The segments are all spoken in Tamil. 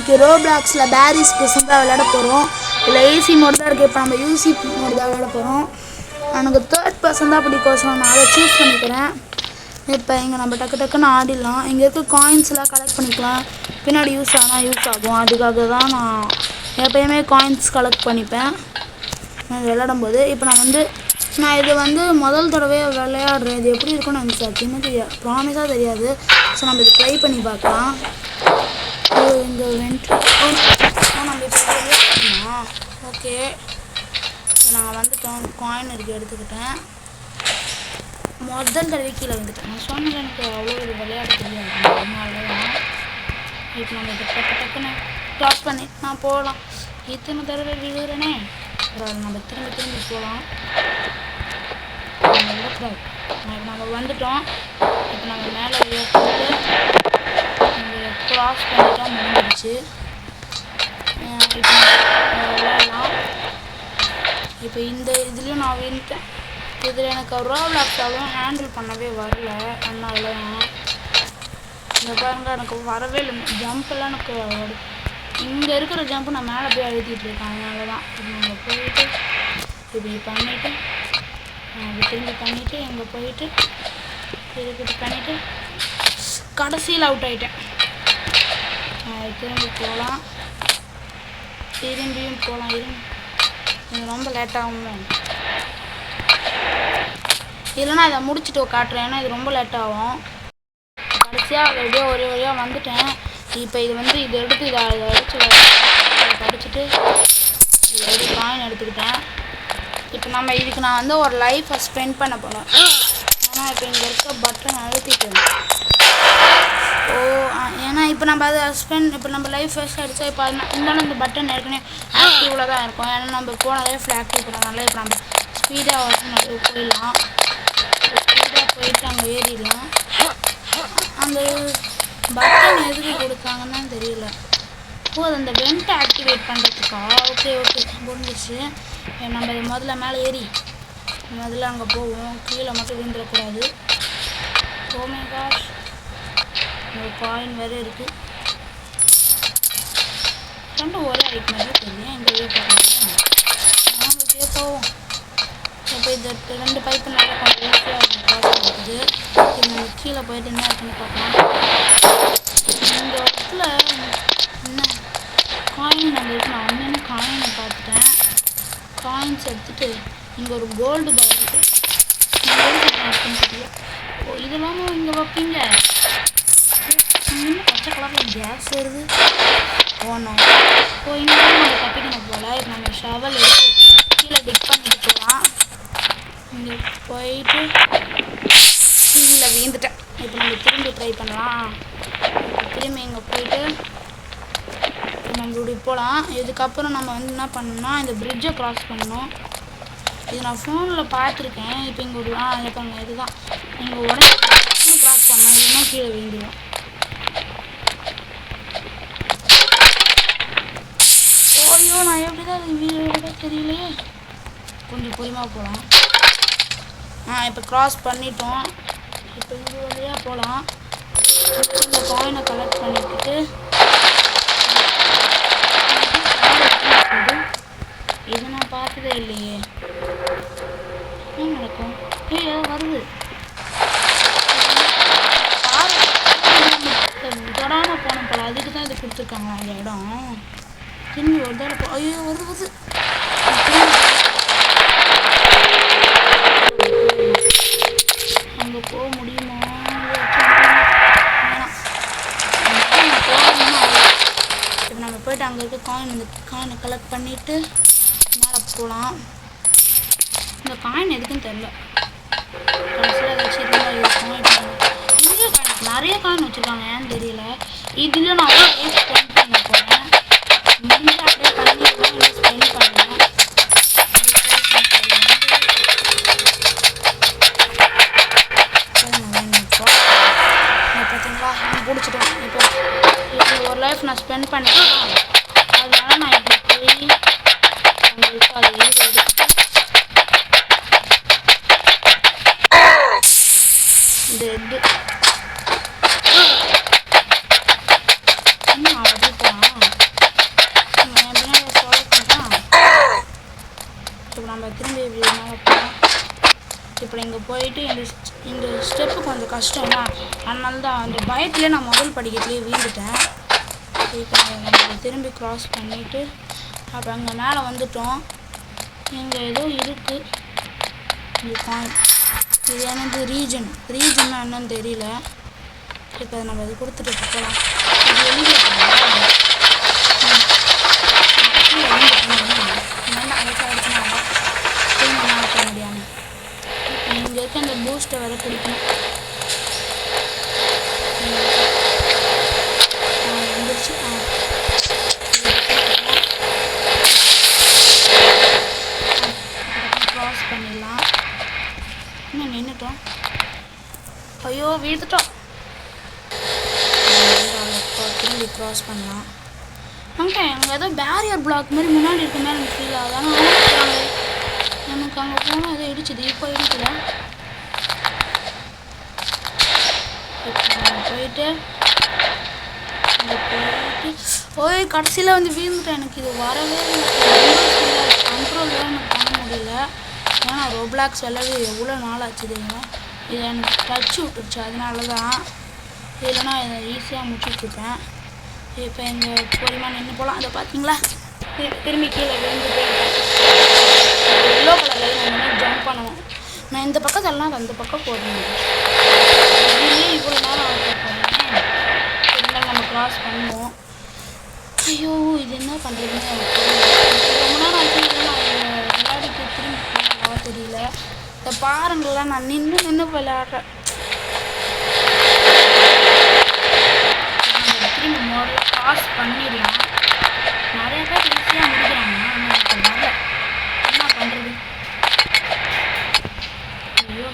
இன்னைக்கு ரோப்ளாக்ஸில் பேரிஸ் பர்சன் தான் விளையாட போகிறோம். இல்லை ஏசி மோட் தான் இருக்குது. இப்போ நம்ம யூசி மோட் தான் விளையாட போகிறோம். எனக்கு தேர்ட் பர்சன் தான் பிடிக்கும். ஸோ நான் அதை சூஸ் பண்ணிக்கிறேன். இப்போ இங்கே நம்ம டக்குன்னு ஆடிடலாம். இங்கே இருக்க காயின்ஸ்லாம் கலெக்ட் பண்ணிக்கலாம். பின்னாடி யூஸ் ஆகும். அதுக்காக தான் நான் எப்போயுமே காயின்ஸ் கலெக்ட் பண்ணிப்பேன் விளையாடும் போது. இப்போ நான் இது முதல் தடவையாக விளையாடுறேன். இது எப்படி இருக்குன்னு எனக்கு சத்தியமாக தெரியாது, ப்ராமிஸாக தெரியாது. ஸோ நம்ம இதை ட்ரை பண்ணி பார்க்கலாம். இந்த நம்ம இப்போ ஓகே, நான் வந்துட்டோம். காயின் இருக்குது, எடுத்துக்கிட்டேன். முதல் தடவை கீழே வந்துட்டேன். நான் சொன்னது எனக்கு அவ்வளோ இது விளையாட தெரியாது, அதனால தான். இப்போ நம்ம இதை டக்குன்னு க்ராஸ் பண்ணி நான் போகலாம். இத்தனை தடவை விழுகிறேனே, நம்ம திரும்பி போகலாம். நம்ம வந்துட்டோம். இப்போ நம்ம மேலே ஏற்றிட்டு க்ராஸ் பண்ணிட்டோம், முடிஞ்சிடுச்சு. இப்போ விளையாடலாம். இப்போ இந்த இதுலேயும் நான் வின்ட்டேன். இதில் எனக்கு ரோப்ளாக்ஸாலும் ஹேண்டில் பண்ணவே வரல. அதனால இந்த பாருங்க, எனக்கு வரவே இல்லை. ஜம்ப்பெல்லாம் எனக்கு இங்கே இருக்கிற ஜம்ப்பு நான் மேலே போய் அழுத்திட்டு இருக்கேன். அதனால தான் நம்ம போயிட்டு இப்படி பண்ணிவிட்டு திரும்பி பண்ணிவிட்டு இங்கே போயிட்டு திருப்பி பண்ணிவிட்டு கடைசியில் அவுட் ஆகிட்டேன். திரும்பியும் போகலாம். இது ரொம்ப லேட்டாகும். இல்லைன்னா இதை முடிச்சுட்டு காட்டுறேன். ஏன்னா இது ரொம்ப லேட்டாகும். கடைசியாக எப்படியோ ஒரே வழியாக வந்துட்டேன். இப்போ இதை எடுத்து இதை படிச்சுட்டு இதை காயின் எடுத்துக்கிட்டேன். இப்போ இதுக்கு நான் ஒரு லைஃப்பை ஸ்பெண்ட் பண்ண போனேன். ஆனால் இப்போ இங்கே இருக்க பட்டன் அழுத்திட்டேன். ஏன்னா இப்போ நம்ம அதை இப்போ நம்ம லைஃப் வேஸ்ட் ஆகிடுச்சா. இப்போ இருந்தாலும் இந்த பட்டன் ஏற்கனவே ஆக்டிவில் தான் இருக்கும். ஏன்னா நம்ம போனதே ஆக்டிவ் பண்ணனால இப்போ நம்ம ஸ்பீடாக போயிடலாம். ஸ்பீடாக போயிட்டு அங்கே ஏறிடலாம். அந்த பட்டன் எதுக்கு கொடுத்தாங்கன்னு தெரியல. அது அந்த வெண்ட்டை ஆக்டிவேட் பண்ணுறதுக்கா? ஓகே முடிஞ்சிச்சு. நம்ம முதல்ல மேலே ஏறி முதல்ல அங்கே போவோம். கீழே மட்டும் விழுந்துடக்கூடாது. ஓமே காஷ், ஒரு காயின் வேறு இருக்குது. ரெண்டும் ஒரே ஐட் மாதிரி தெரியும். எங்கேயே போகலாம், நாங்கள் போவோம். இப்போ இந்த 2 பைப்பு நல்லா கொஞ்சம் ஈஸியாக இருக்குது. இது கீழே போயிட்டு என்ன இருக்குன்னு பார்க்கலாம். இந்த இடத்துல என்ன காயின் இருக்கு. நான் ஒன்று காயினை பார்த்துட்டேன். காயின்ஸ் எடுத்துகிட்டு இங்கே ஒரு கோல்டு பார் இருக்குது. இதெல்லாம் இங்கே வைப்பீங்க. இன்னும் பச்சை கலரில் கேஸ் வருது. போனோம். இங்கே நம்ம கட்டிக்கணும் போல். இப்போ நம்ம ஷவல் எடுத்து கீழே டிக் பண்ணிட்டு போகலாம். இங்கே போயிட்டு கீழே வீழ்ந்துட்டேன். இப்போ நம்ம திரும்பி ட்ரை பண்ணலாம். திரும்பி இங்கே போயிட்டு நம்ம இப்படி போகலாம். இதுக்கப்புறம் நம்ம என்ன பண்ணணும்னா இந்த பிரிட்ஜை க்ராஸ் பண்ணணும். இது நான் ஃபோனில் பார்த்துருக்கேன். இப்போ இங்கே ஒரு இருப்பாங்க. இதுதான் நீங்கள் உடனே க்ராஸ் பண்ணணும், இல்லைன்னா கீழே வீழ்ந்துடும். ஐயோ, நான் எப்படி தான் வீடு தெரியலையே. கொஞ்சம் பொறுமையாக போகலாம். இப்போ க்ராஸ் பண்ணிட்டோம். இப்போ இது வழியாக போகலாம். இந்த காயினை கலெக்ட் பண்ணிக்கிட்டு இது நான் பார்த்ததே இல்லையே. என்ன நடக்கும்? ஏதோ வருது. தொடாமல் போனோம் போல. அதுக்கு தான் இது கொடுத்துருக்காங்களா இந்த இடம். திரும்பி ஒரு தடவை ஐயோ வருது. அங்கே போக முடியுமா? இப்போ நம்ம போய்ட்டு அங்கே இருக்க இந்த காயினை கலெக்ட் பண்ணிவிட்டு மேலே போகலாம். இந்த காயின் எதுக்குன்னு தெரில. கடைசியில் ஏதாச்சும் இருந்தால் இருக்கும். நிறைய காயின் வச்சுருக்காங்க, ஏன்னு தெரியல. இதில் நான் ஸ்பெண்ட் பண்ண போகிறேன். முடிஞ்சு அப்படியே பண்ணி ஸ்பெண்ட் பண்ணுவேன். பார்த்தீங்களா, நான் பிடிச்சிட்டேன். இப்போ ஒரு லைஃப் நான் ஸ்பெண்ட் பண்ணிட்டேன். அதனால நான் இப்படி போய் உங்களுக்கு அது எடுத்துட்டு இந்த இன்னும் அப்படி போகலாம். இப்போ இங்கே போயிட்டு இந்த ஸ்டெப்பு கொஞ்சம் கஷ்டம்னா, அதனால தான் அந்த பயத்துலேயே நான் முதல் படிக்கட்டுலேயே வீழ்ந்துட்டேன். இப்போ நம்ம திரும்பி க்ராஸ் பண்ணிவிட்டு அப்போ அங்கே மேலே வந்துட்டோம். இங்கே ஏதோ இருக்குது, இந்த காயின். இது என்னது ரீஜன்னா என்னன்னு தெரியல. இப்போ நம்ம இது கொடுத்துட்டு போகலாம். இது எழுதி முடியாமல் இங்கே இருக்க இந்த பூஸ்ட்டை வர பிடிக்கணும். வந்துருச்சு. க்ராஸ் பண்ணிடலாம். இன்னும் நின்றுட்டோம். ஐயோ வீழ்த்துட்டோம். திரும்பி க்ராஸ் பண்ணலாம். அங்கே ஏதோ பேரியர் பிளாக் மாதிரி முன்னாடி இருக்க மாதிரி எனக்கு ஃபீல் ஆகுது. ஆனால் நமக்கு அங்கே போனால் ஏதோ இடிச்சுது. இப்போ இடிக்கல. போயிட்டு ஓய் கடைசியில் வந்து வீழ்ந்துட்டேன். எனக்கு இது வரவே கண்ட்ரோல் தான் எனக்கு பண்ண முடியல. ஏன்னா ரோப்ளாக்ஸ் விளையாடி எவ்வளோ நாள் ஆச்சுதுங்க. இது எனக்கு டச்சு விட்டுருச்சு. அதனால தான் இல்லைன்னா இதை ஈஸியாக முடிச்சுட்ருப்பேன். இப்போ எங்கள் பொறுமையாக நின்று போகலாம். அதை பார்த்தீங்களா, திரும்பி கீழே விழுந்து போயிட்டேன். எல்லோ கலரில் நம்ம ஜம்ப் பண்ணணும். நான் இந்த பக்கத்தெல்லாம் அந்த பக்கம் போடணும். இதுலேயே இவ்வளோ நேரம் ஆகிருக்கேன். இருந்தாலும் நம்ம க்ராஸ் பண்ணுவோம். ஐயோ இது என்ன பண்ணுறதுன்னு எனக்கு ரொம்ப நேரம் ஆச்சு. நான் விளையாடிக்கு திரும்பி போகலாம் தெரியல. இந்த பாருங்களேன், நான் நின்று விளையாடுறேன். திரும்பி முதல்ல க்ராஸ் பண்ணிடலாம். நிறைய பேர் ஈஸியாக முடிக்கிறாங்க. ஆனால் எனக்கு வரல. என்ன பண்ணுறது? ஐயோ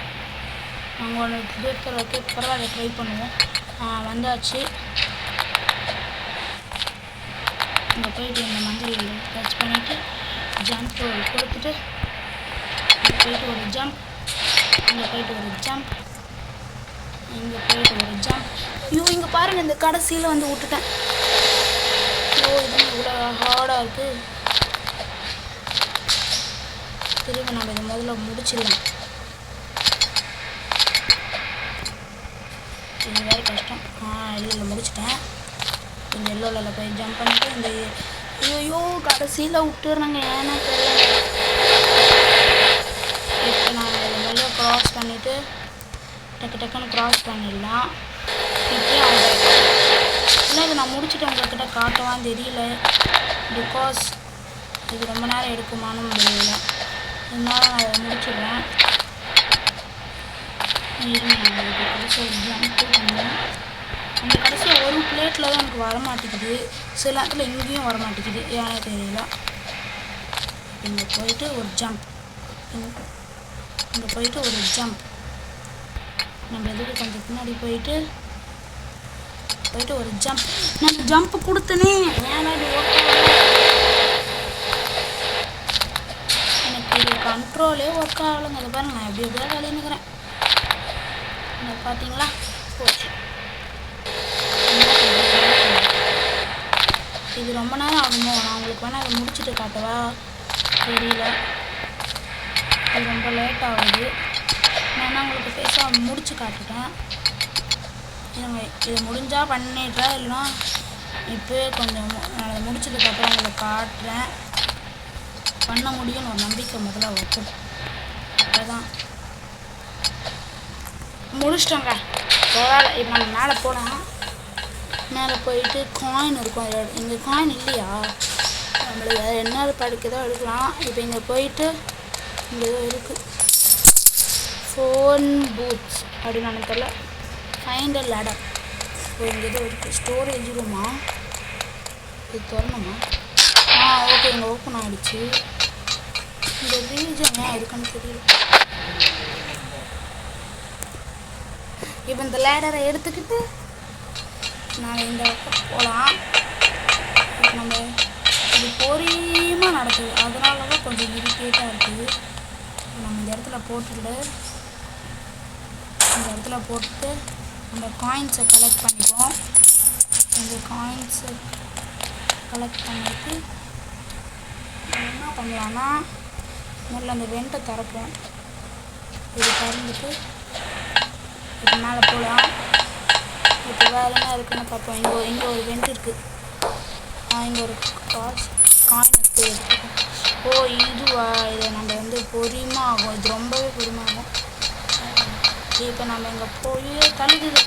நாங்கள் ஒன்று கேட்குறதுக்கு பரவாயில்ல, ட்ரை பண்ணுவோம். வந்தாச்சு. இங்கே போயிட்டு இந்த மஞ்சள் டச் பண்ணிவிட்டு ஜம்ப் கொடுத்துட்டு இங்கே போயிட்டு ஒரு ஜம்ப், இங்கே போயிட்டு ஒரு ஜம்ப், இங்கே போயிட்டு ஒரு ஜம்ப். ஐயோ இங்கே பாருங்கள், இந்த கடைசியில் வந்து விட்டுட்டேன். ஐயோ இது இவ்வளோ ஹார்டாக இருக்குது. திரும்ப நம்ம இதை முதல்ல முடிச்சிடலாம். இது வேறு கஷ்டம். இல்லை முடிச்சிட்டேன். இந்த எல்லோவில் போய் ஜம்ப் பண்ணிவிட்டு இந்த ஐயோ கடைசியில் விட்டுறாங்க. ஏன்னா தெரியல. இப்போ நான் இதை முதல்ல க்ராஸ் பண்ணிவிட்டு டக்குன்னு க்ராஸ் பண்ணிடலாம். இப்போ இல்லை இதை நான் முடிச்சுட்டு உங்கள்கிட்ட காட்டவான்னு தெரியல. பிகாஸ் இது ரொம்ப நேரம் எடுக்குமான்னு முடியல. இதனால நான் அதை முடிச்சிடுறேன். கடைசி ஒரு ஜம்ப்பு பண்ணேன். அந்த கடைசியாக ஒரு பிளேட்டில் தான் எனக்கு வரமாட்டேங்குது. சில நேரத்தில் எங்கேயும் வரமாட்டேங்குது, ஏன்னா தெரியல. இங்கே போயிட்டு ஒரு ஜம்ப், இங்கே போயிட்டு ஒரு ஜம்ப். நம்ம எதுக்கு கொஞ்சம் பின்னாடி போயிட்டு ஒரு ஜம்ப். நான் ஜம்ப் கொடுத்தனே, ஏன்னா இது எனக்கு இது கண்ட்ரோலே ஒர்க் ஆகலைங்க. அதை பாருங்க, நான் எப்படி எப்படியா வேலைன்னுக்கிறேன். பார்த்தீங்களா, போச்சு. இது ரொம்ப நேரம் ஆகுமோ? நான் உங்களுக்கு வேணால் அதை முடிச்சுட்டு காட்டவா தெரியல. இது ரொம்ப லேட் ஆகுது. நான் உங்களுக்கு பேசாமல் முடிச்சு காட்டுட்டேன். இது முடிஞ்சால் பண்ணிடுறேன், இல்லைன்னா இப்போயே கொஞ்சம் நான் அதை முடிச்சதுக்கப்புறம் உங்களுக்கு காட்டுறேன். பண்ண முடியும்னு ஒரு நம்பிக்கை முதல்ல வைக்கும். அப்போ தான் முடிச்சிட்டோங்க. பரவாயில்ல. இப்போ நம்ம மேலே போனால் மேலே போயிட்டு காயின் இருக்கும். இங்கே காயின் இல்லையா? நம்மளுக்கு என்ன படிக்கதோ எடுக்கலாம். இப்போ இங்கே போயிட்டு இங்கே ஏதோ இருக்குது, ஃபோன் பூத்ஸ் அப்படின்னு எனக்கு தெரியல. Find a ladder. இப்போ இங்கே ஏதோ இருக்குது, ஸ்டோரேஜ் ரூமா. இது திறணுமா? ஓகே, இங்கே ஓப்பன் ஆகிடுச்சு. இந்த ரீஜன் ஏன் இருக்குன்னு தெரியல. இப்போ இந்த லேடரை எடுத்துக்கிட்டு நாங்கள் இந்த பக்கம் போகலாம். இப்போ நம்ம இது பொறியமாக நடக்குது, அதனால தான் கொஞ்சம் இரிட்டேட்டாக இருக்குது. நம்ம இந்த இடத்துல போட்டுட்டு அந்த காயின்ஸை கலெக்ட் பண்ணிப்போம். இந்த காயின்ஸை கலெக்ட் பண்ணிட்டு என்ன பண்ணலான்னா முதல்ல அந்த வெண்ட்டை திறப்போம். இது திறந்துட்டு இது மேலே போகலாம். இப்போ வேறு என்ன இருக்குன்னு பார்ப்போம். இங்கே ஒரு வெண்ட் இருக்குது. இங்கே ஒரு காயின் இருக்குது. ஓ இதுவா, இதை நம்ம வந்து பொறுமையாக ஆகும். இது ரொம்பவே பொறுமையாக ஆகும். இப்போ நம்ம இங்கே போய் தள்ளுது.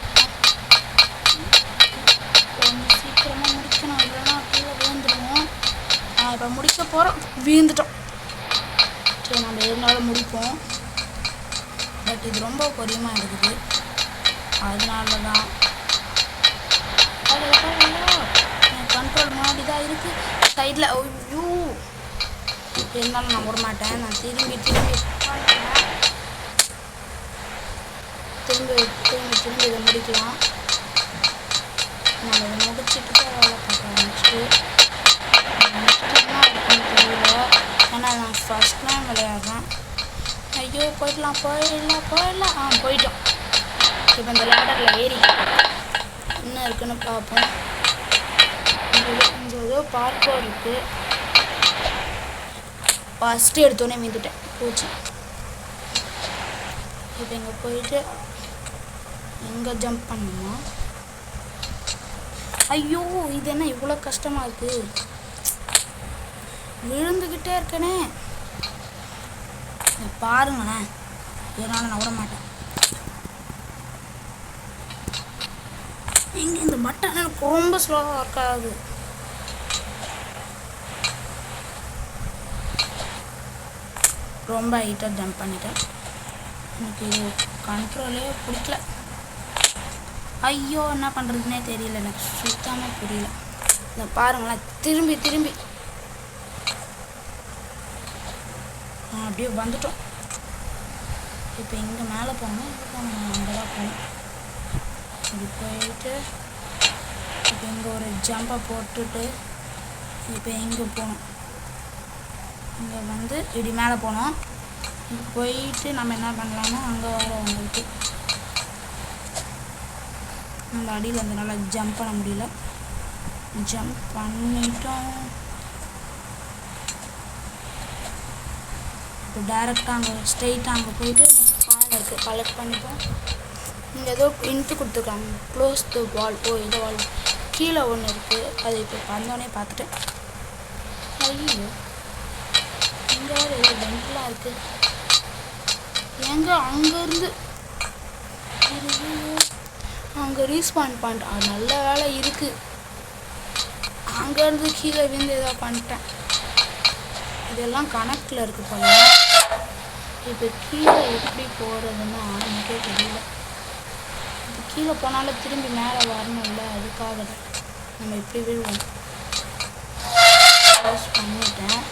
கொஞ்சம் சீக்கிரமாக முடிக்கணும், இல்லைன்னா கீழே விழுந்துடுவோம். இப்போ முடிக்க போகிறோம், விழுந்துட்டோம். சரி நம்ம இருந்தாலும் முடிப்போம். பட் இது ரொம்ப பொறுமையாக இருக்குது, அதனால தான் கண்ட்ரோல் முன்னாடி தான் இருக்குது. சைடில் ஐயோ இருந்தாலும் நான் விட மாட்டேன். நான் திரும்பி இதை முடிக்கலாம். நம்ம இதை முடிச்சுட்டு தான் வேலை பார்க்கலாம். நெக்ஸ்ட்டு என்ன இருக்குன்னு தெரியல, ஏன்னா நான் ஃபஸ்ட் டைம் விளையாடுறேன். ஐயோ போயிடலாம். போயிட்டோம். இப்போ இந்த லேடரில் ஏறி என்ன இருக்குன்னு பார்ப்போம். இங்கே ஏதோ பார்க்கோ இருக்குது. ஃபஸ்ட்டு எடுத்தோடனே மீந்துட்டேன், பூச்சி. இப்போ இங்கே போயிட்டு எங்கே ஜம்ப் பண்ணணுமா? ஐயோ இது என்ன இவ்வளோ கஷ்டமாக இருக்குது, விழுந்துக்கிட்டே இருக்கனே. பாருங்களேன், இதனால் நான் விட மாட்டேன். இங்கே இந்த பட்டன் எனக்கு ரொம்ப ஸ்லோவாக ஒர்க் ஆகுது. ரொம்ப ஹைட்டாக ஜம்ப் பண்ணிட்டேன். எனக்கு இது கண்ட்ரோலே பிடிக்கல. ஐயோ என்ன பண்ணுறதுனே தெரியல, எனக்கு சுத்தமாக புரியல. இதை பாருங்களேன், திரும்பி அப்படியே வந்துட்டோம். இப்போ இங்கே மேலே போகணும், அங்கே தான் போகணும். இப்படி போயிட்டு இப்போ இங்கே ஒரு ஜம்பை போட்டுட்டு இப்போ இங்கே போகணும். இங்கே வந்து இப்படி மேலே போனோம். இங்கே போயிட்டு நம்ம என்ன பண்ணலாமோ அங்கே வர வந்துட்டு நம்ம அடியில் வந்து நல்லா ஜம்ப் பண்ண முடியல. ஜம்ப் பண்ணிட்டோம். இப்போ டேரெக்டாக அங்கே ஸ்ட்ரெயிட்டாக அங்கே போயிட்டு காயின் இருக்குது, கலெக்ட் பண்ணிப்போம். இங்கே ஏதோ இன்ட்டு கொடுத்துருக்காங்க, க்ளோஸ் த வால். ஓ இந்த வால் கீழே ஒன்று இருக்குது, அது இப்போ வந்தோடனே பார்த்துட்டேன். ஐயோ இங்கே வேறு ஏதோ பென்ட்லாம் இருக்குது. எங்கே அங்கேருந்து அங்கே ரீஸ்பாண்ட் பண்ணிட்டேன். அது நல்ல வேலை இருக்குது. அங்கேருந்து கீழே விழுந்து ஏதோ பண்ணிட்டேன். இதெல்லாம் கணக்கில் இருக்குது போல. இப்போ கீழே எப்படி போகிறதுன்னா எனக்கே தெரியல. இப்போ கீழே போனாலும் திரும்பி மேலே வரணும் இல்லை, அதுக்காக தான் நம்ம இப்படி விழுவோம். க்ளோஸ் பண்ணிட்டேன்.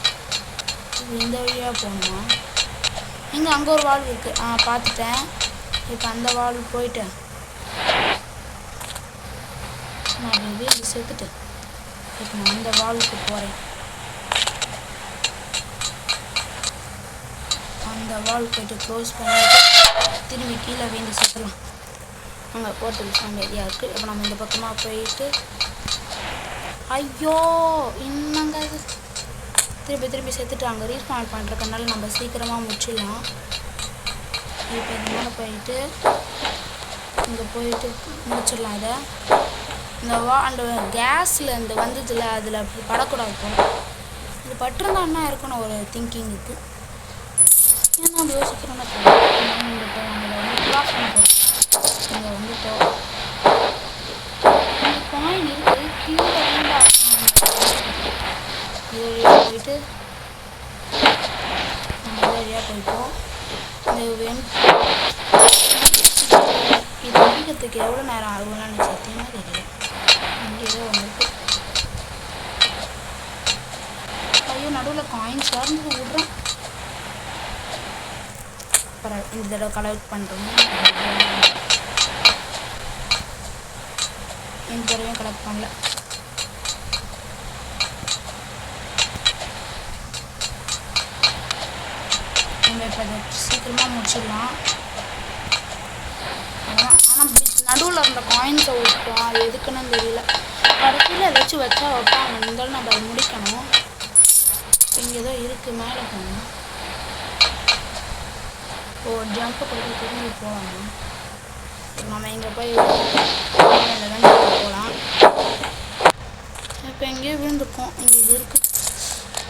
இது இந்த வழியாக போகணுமா? இங்கே அங்கே ஒரு வால்வு இருக்குது, பார்த்துட்டேன். இப்போ அந்த வால்வு போயிட்டேன். நான் வீடு சேர்த்துட்டு இப்போ நான் அந்த வால்வுக்கு போகிறேன். அந்த வால் போய்ட்டு க்ளோஸ் பண்ணிட்டு திரும்பி கீழே வீந்து சுற்றலாம். அங்கே போர்ட்டல் சவுண்ட் ஏரியா இருக்குது. இப்போ நம்ம இந்த பக்கமாக போயிட்டு ஐயோ இன்னங்க திரும்பி சேர்த்துட்டு அங்கே ரீஸ்பாண்ட் பண்ணுறதுனால நம்ம சீக்கிரமாக முடிச்சிடலாம். இப்போ இந்த மேலே போயிட்டு இங்கே போயிட்டு முடிச்சிடலாம். இதை இந்த அந்த கேஸில் இந்த வந்ததில் அதில் அப்படி படக்கூடாது போகணும். இது பட்டிருந்தா என்ன இருக்குன்னு ஒரு திங்கிங் இருக்குது. ஏன்னா அது யோசிக்கிறோன்னா வந்துட்டோம். அதில் வந்து கிளாஸ் பண்ணிட்டோம். இங்கே வந்துட்டோம். இந்த காயின் இருக்குது கீழே இருந்தா இது வழியாக போயிட்டு நம்ம இது வழியாக போயிட்டோம். இந்த இது முடிக்கிறதுக்கு எவ்வளோ நேரம் ஆகும்லாம் எனக்கு சத்தியமாக தெரியல. இங்கே ஏதோ ஒன்று இருக்குது. ஐயோ நடுவில் காயின்ஸ் வந்து விட்றேன். பரவாயில்ல, இந்த தடவை கலெக்ட் பண்ணுறோம். இந்த தடவையும் கலெக்ட் பண்ணல. நம்ம இப்போ அதை சீக்கிரமாக முடிச்சிடலாம். ஆனால் நடுவில் இருந்த காயின்ஸை விட்டோம், அது எதுக்குன்னு தெரியல. கடைசியில் ஏதாச்சும் வச்சா வைப்பாங்க, இருந்தாலும் நம்ம அதை முடிக்கணும். இங்கே ஏதோ இருக்குது, மேலே போகணும். ஓ ஜம்ப் கொடுத்து திரும்பி போகலாம். நம்ம இங்கே போய் போகலாம். இப்போ எங்கேயோ விழுந்துருக்கோம். இங்கே இது இருக்குது.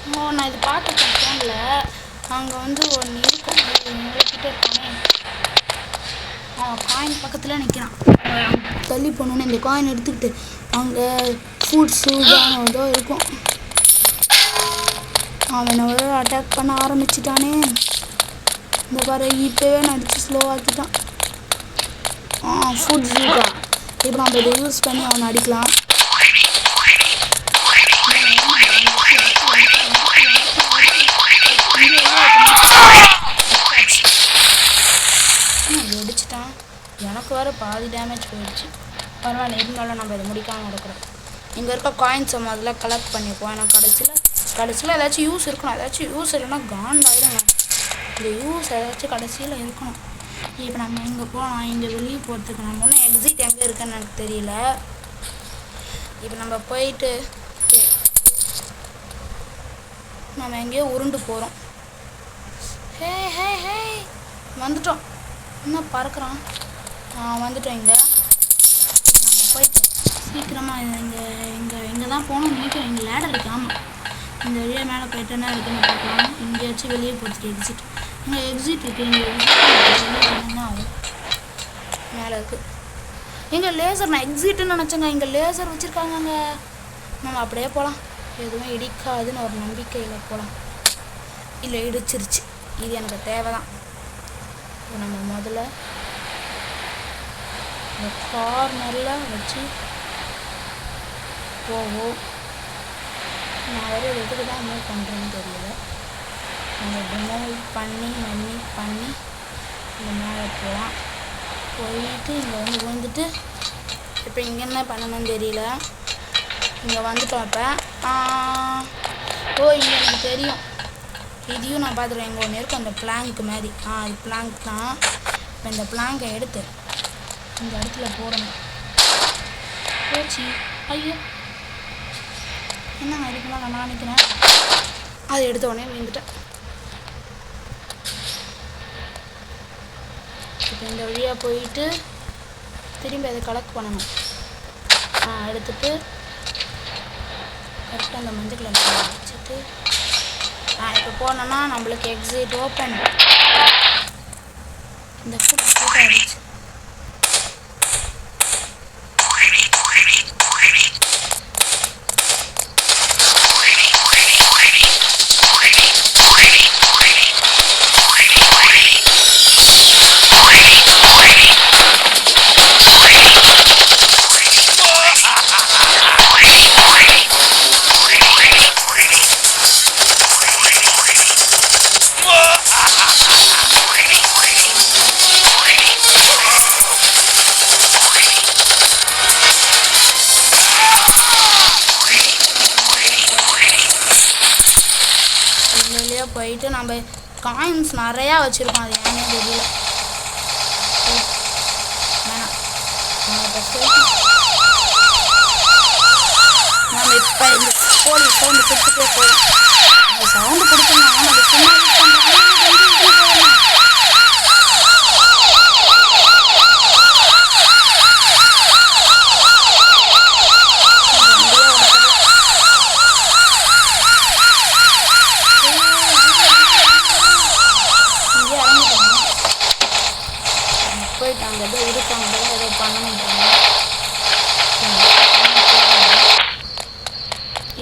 ஓ நான் இது பார்த்துருக்கேன் ஃபோனில். அங்கே வந்து ஒன்று இருக்கும். கிட்டே இருக்கானே அவன் காயின் பக்கத்தில் நிற்கிறான். தள்ளி போனோன்னு இந்த காயின் எடுத்துக்கிட்டு அங்கே ஃபுட்ஸு ஏதோ இருக்கும். அவனை ஒரு அட்டாக் பண்ண ஆரம்பிச்சிட்டானே. இந்த பாரு இப்போவே நடிச்சு ஸ்லோவாக்கிட்டான். ஃபுட் ஜூக்கா. இப்போ நம்ம இதை யூஸ் பண்ணி அவனை அடிக்கலாம். அடிச்சிட்டான். எனக்கு வேறு பாதி டேமேஜ் போயிடுச்சு. பரவாயில்ல, இருந்தாலும் நம்ம இதை முடிக்காமல் நடக்கிறோம். இங்கே இருக்க காயின்ஸை முதல்ல கலெக்ட் பண்ணிப்போம். ஏன்னா கடைசியில் ஏதாச்சும் யூஸ் இருக்கணும். ஏதாச்சும் யூஸ் இல்லைன்னா காண்ட் ஆகிடுங்க. இந்த யூஸ் ஏதாச்சும் கடைசியில் இருக்கணும். இப்போ நம்ம எங்கே போகலாம்? இங்கே வெளியே போகிறதுக்கு நம்ம ஒன்றும் எக்ஸிட் எங்கே இருக்குன்னு எனக்கு தெரியல. இப்போ நம்ம போயிட்டு நம்ம எங்கேயோ உருண்டு போகிறோம். ஹே ஹே ஹே வந்துட்டோம். இன்னும் பறக்கிறான். வந்துட்டோம். இங்கே நம்ம போயிட்டு சீக்கிரமாக இங்கே தான் போகணும் நினைக்கிறோம். இங்கே லேடர் இருக்கு. ஆமாம், இந்த வழியாக மேலே போயிட்டேன்னா இருக்குன்னு பார்க்கலாம். எங்கேயாச்சும் வெளியே போகிறதுக்கு எக்ஸிட். இங்கே எக்ஸிட் இருக்குது. இங்கே எக்ஸிட் ஆகும். மேலே இருக்குது. எங்கே லேசர்? நான் எக்ஸிட்டுன்னு நினச்சேங்க. இங்கே லேசர் வச்சுருக்காங்கங்க. நம்ம அப்படியே போகலாம். எதுவும் இடிக்காதுன்னு ஒரு நம்பிக்கையில் போகலாம். இல்லை இடிச்சிருச்சு. இது எனக்கு தேவை தான். நம்ம முதல்ல இந்த கார்னரில் வச்சு போவோம். நான் வேறு எதுக்கு தான் மூவ் பண்ணுறேன்னு தெரியல. நம்ம மூவ் பண்ணி இந்த மேலே போகலாம். போயிட்டு இங்கே வந்து விழுந்துட்டு இப்போ இங்கே என்ன பண்ணணும்னு தெரியல. இங்கே வந்துட்டோம். இப்போ இங்கே எனக்கு தெரியும். இதையும் நான் பார்த்துருவேன். எங்கே ஒன்று இருக்கும் அந்த பிளாங்க் மாதிரி. இது பிளாங்க் தான். இப்போ இந்த பிளாங்கை எடுத்து இந்த இடத்துல போடணும். போச்சு. ஐயோ என்ன அடிக்கலாம் நான் நினைக்கிறேன். அதை எடுத்த உடனே விழுந்துட்டேன். இப்போ இந்த வழியாக போயிட்டு திரும்பி அதை கலெக்ட் பண்ணணும். எடுத்துட்டு கரெக்டாக அந்த மஞ்சள் கலர் வச்சுட்டு இப்போ போனோன்னா நம்மளுக்கு எக்ஸிட் ஓப்பன். இந்த ஃபுட் ஆகிடுச்சு. போயிட்டு நம்ம காயின்ஸ் நிறையா வச்சுருக்கோம். அது ஏன்னே தெரியல. வேணாம், நம்ம இப்போ இந்த போலீஸ் சவுண்டு கொடுத்துட்டே போகிறோம். அந்த சவுண்டு கொடுத்துருந்தாங்க. நம்ம சும்மா யூஸ் பண்ணுறாங்க.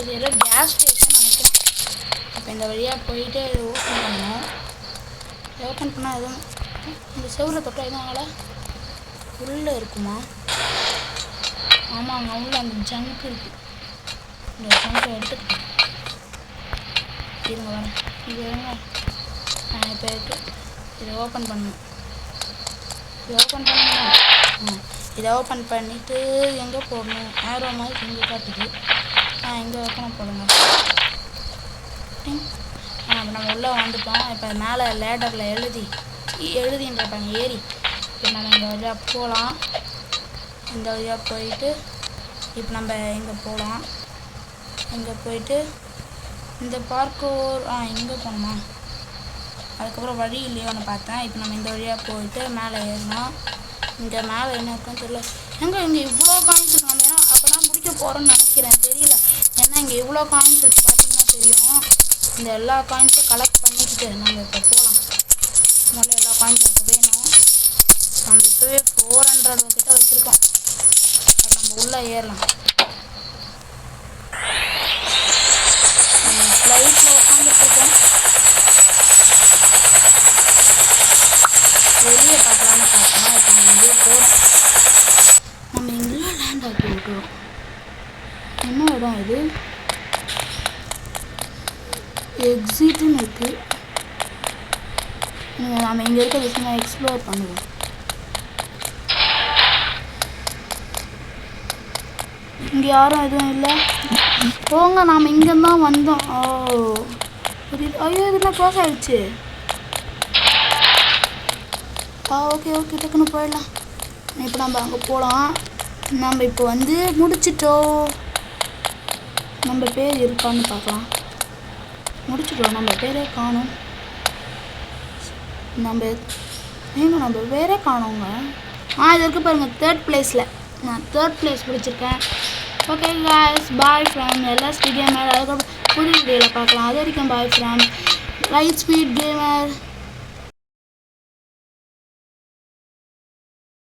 இது ஏதோ கேஸ் ஸ்டேஷன் நினைக்கிறேன். இப்போ இந்த வழியாக போயிட்டு ஓப்பன் பண்ணணும். ஓப்பன் பண்ணால் எதுவும் இந்த செவ்வளோ தொட்டா எதுவும் ஆகலை. உள்ளே இருக்குமா? ஆமாங்க, உள்ள அந்த ஜங்க் இருக்குது. இந்த ஜங்கை எடுத்துக்கிட்டேன். இருங்க வரேன். இது இருங்க. இப்போ இருக்குது. இதை ஓப்பன் பண்ணணும். இதை ஓப்பன் பண்ணிவிட்டு எங்கே போடணும்? ஆரோ மாதிரி இங்கே காட்டுது. இங்கே வைக்கணும் போடுங்க. நம்ம உள்ளே வந்துட்டோம். இப்போ மேலே லேடரில் எழுதின்றப்பாங்க ஏறி. இப்போ நம்ம இந்த வழியாக போகலாம். இந்த வழியாக போயிட்டு இப்போ நம்ம இங்கே போகலாம். இங்கே போயிட்டு இந்த பார்க்கோர் இங்கே போகணுமா? அதுக்கப்புறம் வழி இல்லையோன்னு பார்த்தேன். இப்போ நம்ம இந்த வழியாக போயிட்டு மேலே ஏறணும். இங்கே மேலே என்ன இருக்குன்னு தெரியல. இங்கே இவ்வளோ காயின்ஸ் இருக்கு. நம்ம ஏன்னா அப்போனா முடிக்க போகிறோன்னு நினைக்கிறேன், தெரியல. ஏன்னா இங்கே இவ்வளோ காயின்ஸ் இருக்குது, பார்த்தீங்கன்னா தெரியும். இந்த எல்லா காயின்ஸும் கலெக்ட் பண்ணிக்கிட்டு நம்ம இப்போ போகலாம். முதல்ல எல்லா காயின்ஸும் எனக்கு வேணும். நம்ம இப்போவே 400 கிட்ட வச்சுருக்கோம். அது நம்ம உள்ளே ஏறலாம். ஃப்ளைட்டில் உட்காந்துட்ருக்கோம். வெளியே பார்க்கலான்னு பார்த்தோம். இப்போ நம்ம இங்கே போகிறோம். நம்ம எங்கெல்லாம் லேண்ட் ஆக்கி விட்டுறோம். என்ன இடம் இது? எக்ஸிட்னு இருக்குது. நம்ம இங்கே இருக்க விஷயமா எக்ஸ்ப்ளோர் பண்ணுவோம். இங்கே யாரும் எதுவும் இல்லை. போங்க, நாம் இங்கேருந்து தான் வந்தோம். ஓ புரியுது. ஐயோ இதெல்லாம் க்ளோஸ் ஆகிடுச்சு. ஓகே டக்குன்னு போயிடலாம். இப்போ நம்ம அங்கே போகலாம். நம்ம இப்போ வந்து முடிச்சிட்டோம். நம்ம பேர் இருக்கான்னு பார்க்கலாம். முடிச்சிட்டோம். நம்ம பேரே காணும். நம்ம பேரே காணோங்க. இது இருக்குது பாருங்கள், 3rd பிளேஸில். நான் 3rd பிளேஸ் பிடிச்சிருக்கேன். Okay guys, bye from LSP Gamer. அதுக்கப்புறம் புது வீடியோவில் பார்க்கலாம். அது வரைக்கும் bye from light speed gamer.